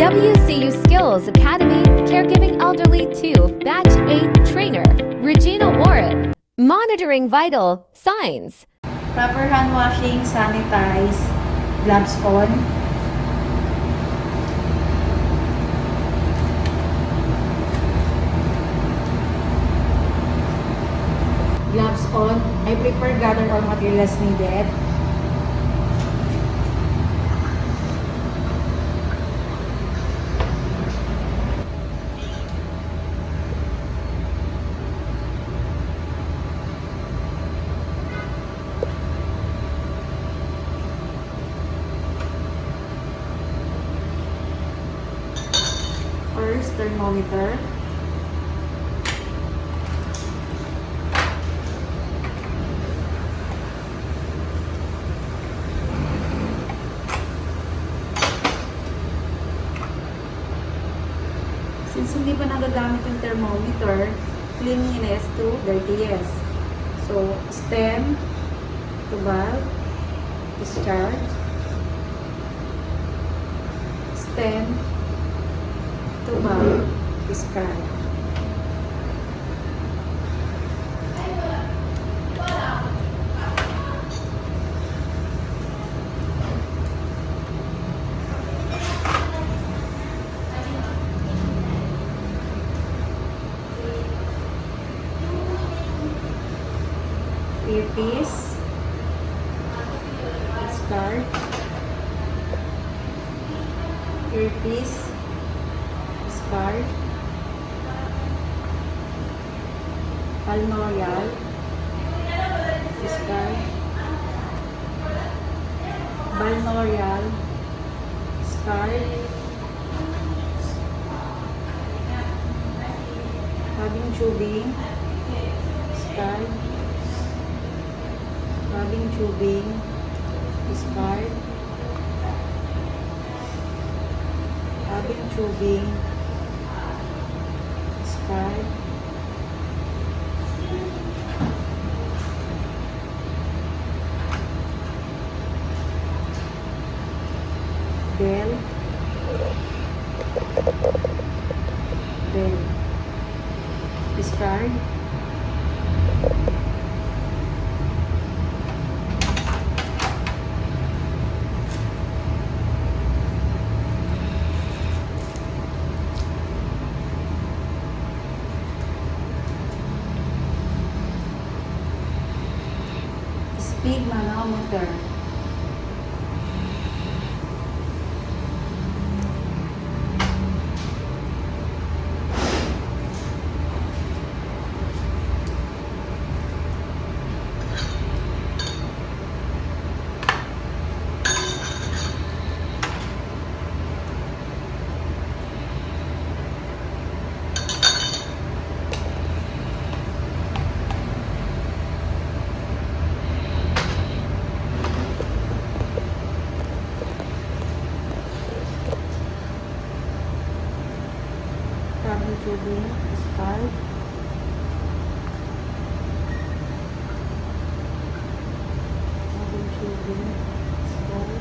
WCU Skills Academy, Caregiving Elderly 2, Batch 8 Trainer, Regina Warren. Monitoring vital signs. Proper hand washing, sanitize, gloves on. Gloves on. I prepare gather all materials needed. First, thermometer. Since hindi pa nagagamit yung thermometer, cleanliness to dirtiest. So, stem to valve, discharge, stem to valve, discharge. Earpiece, discard, earpiece, discard, Palmolial, discard, Balmorial, discard, having tubing, discard, having tubing, discard, having tubing, discard, bell, discard, speed manometer, having tubing, discard, having tubing, discard,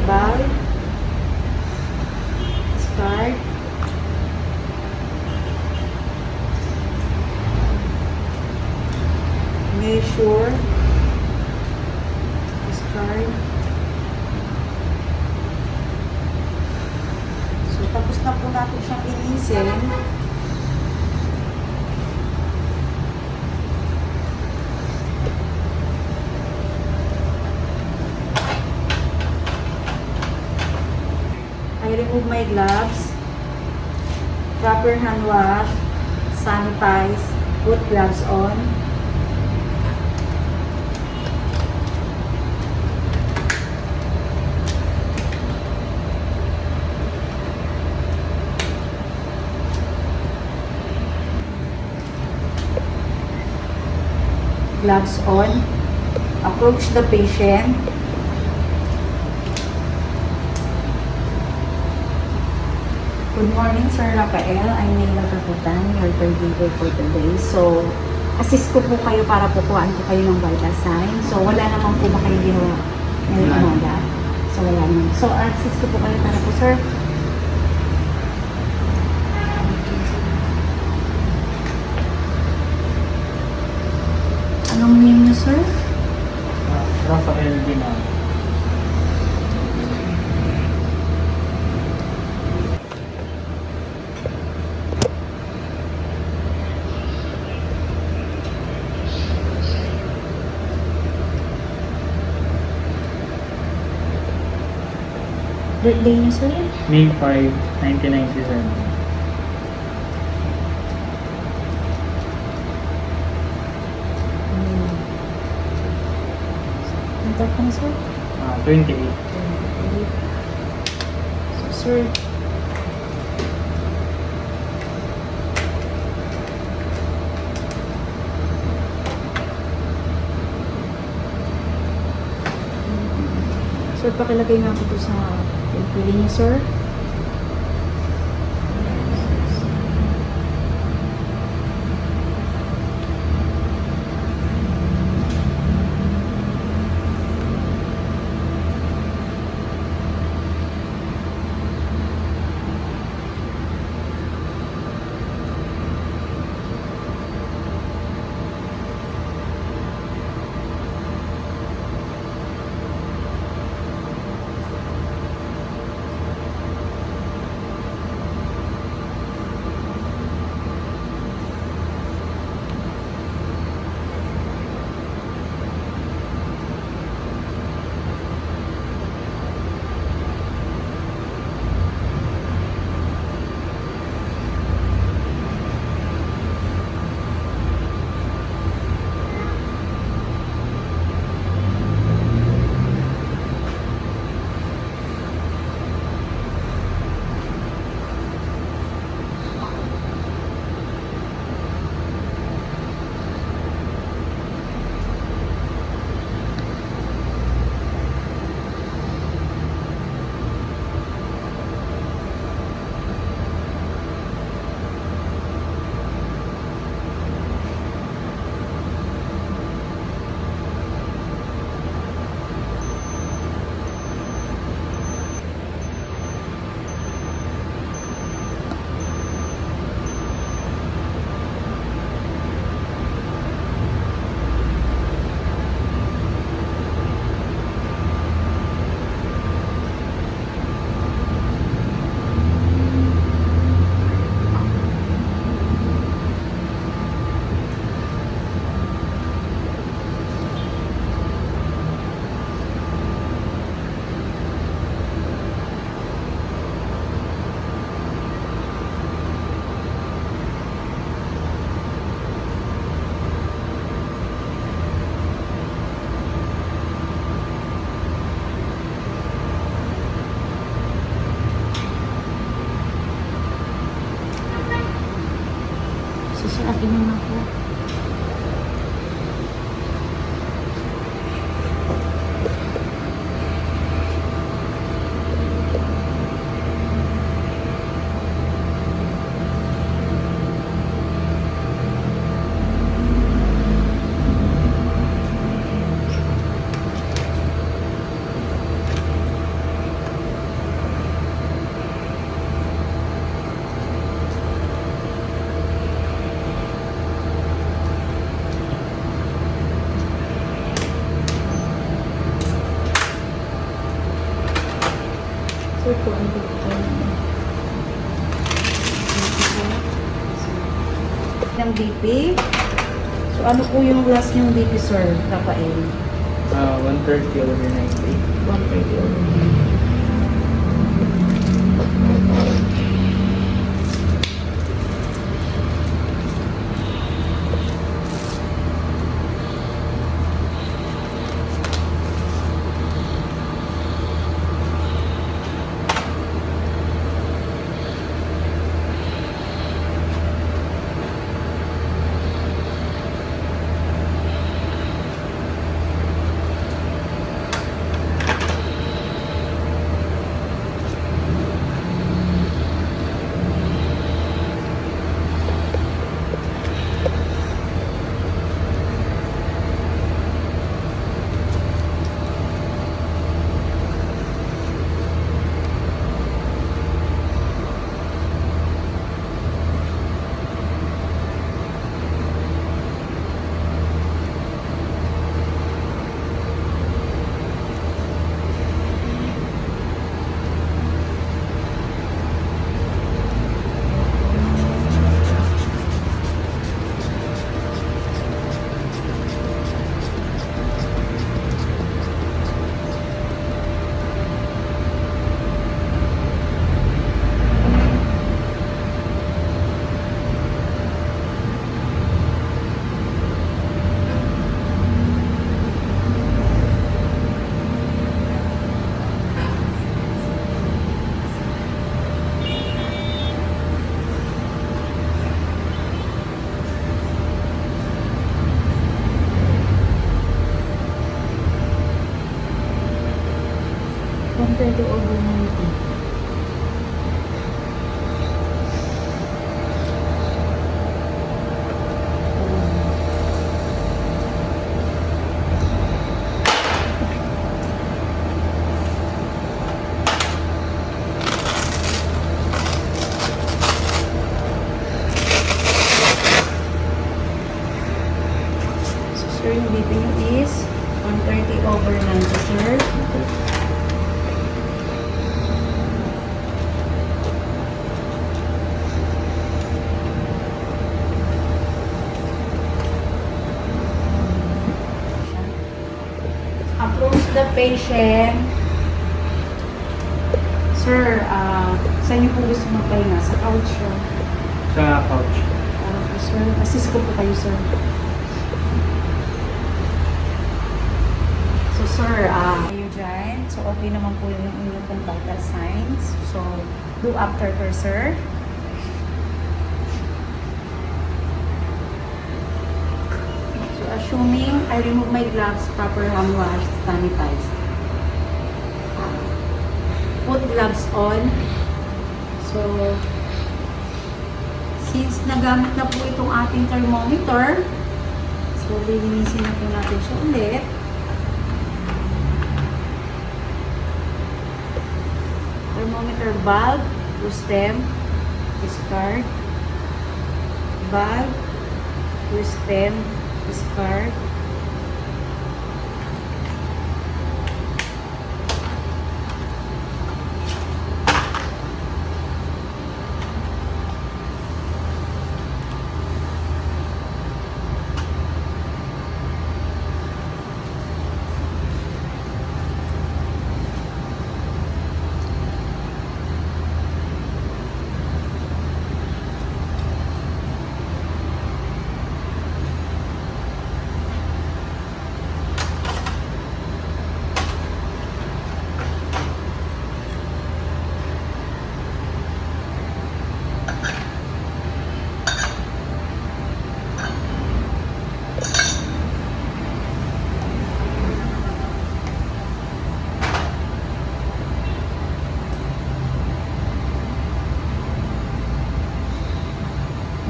valve, discard, measure, discard. So, tapos na po natin siyang linisin. I remove my gloves, proper hand wash, sanitize, put gloves on. Gloves on. Approach the patient. Good morning, Sir Rafael. I'm Nayla Kakutan, your caregiver for today. So, assist ko po kayo para pukuhaan ko kayo ng vital sign. So, wala naman po ba kayo ginawa ngayon So, access ko po kayo para po, sir. Anong name niyo, sir? Rafael Ginao. Birthday niyo, sir? May 5, 1997. Ang taon ka na, sir? 28. So, sir, sir, pakilagay nga po ito sa pili niyo, sir. So, sir, akin na po. Sir, po, ang ng BP. So, ano po yung last niyong BP, sir, Rafael? 130 over 90. 130 over. 130/90. So, sir, yung BP niyo is 130/90, sir. Approach the patient. Sir, saan niyo po gusto magpahinga? Sa couch, sir. Sa couch. Po, sir. Assist ko po kayo, sir. So, sir, kayo dyan. So, okay naman po yung inyong pong vital signs. So, do after her, sir. So, assuming I remove my gloves, proper hand wash, sanitize. Put gloves on. So, since nagamit na po itong ating thermometer, so, lilinisin na po natin siya ulit. Thermometer valve, to stem, discard. Valve, to stem, discard.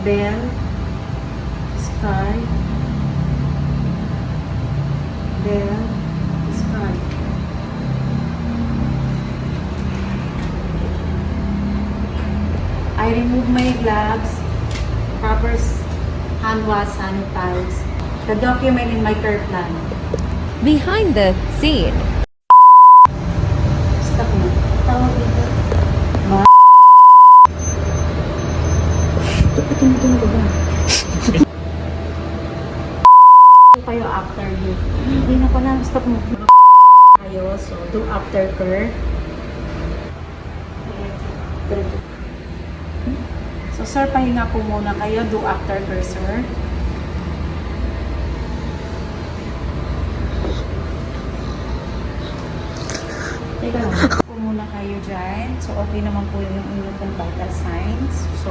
Bell, sky, bell, sky. I remove my gloves, proper hand wash, sanitize. The document in my care plan. Behind the scene. Stop mo. Tawag dito. Kayo after you. Hindi na pala. Stop mo. Kayo. So, do after her. So, sir, pahinga po muna kayo. Do after her, sir. Teka lang. Po muna kayo dyan. So, okay naman po yung inyong pong vital signs. So,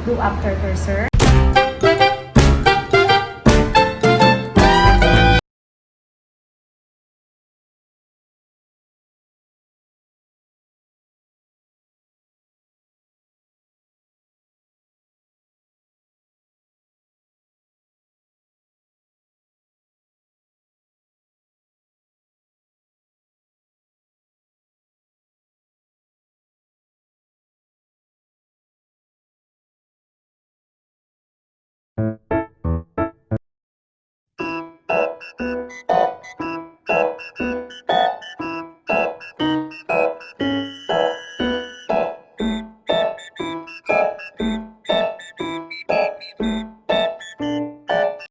do after her, sir.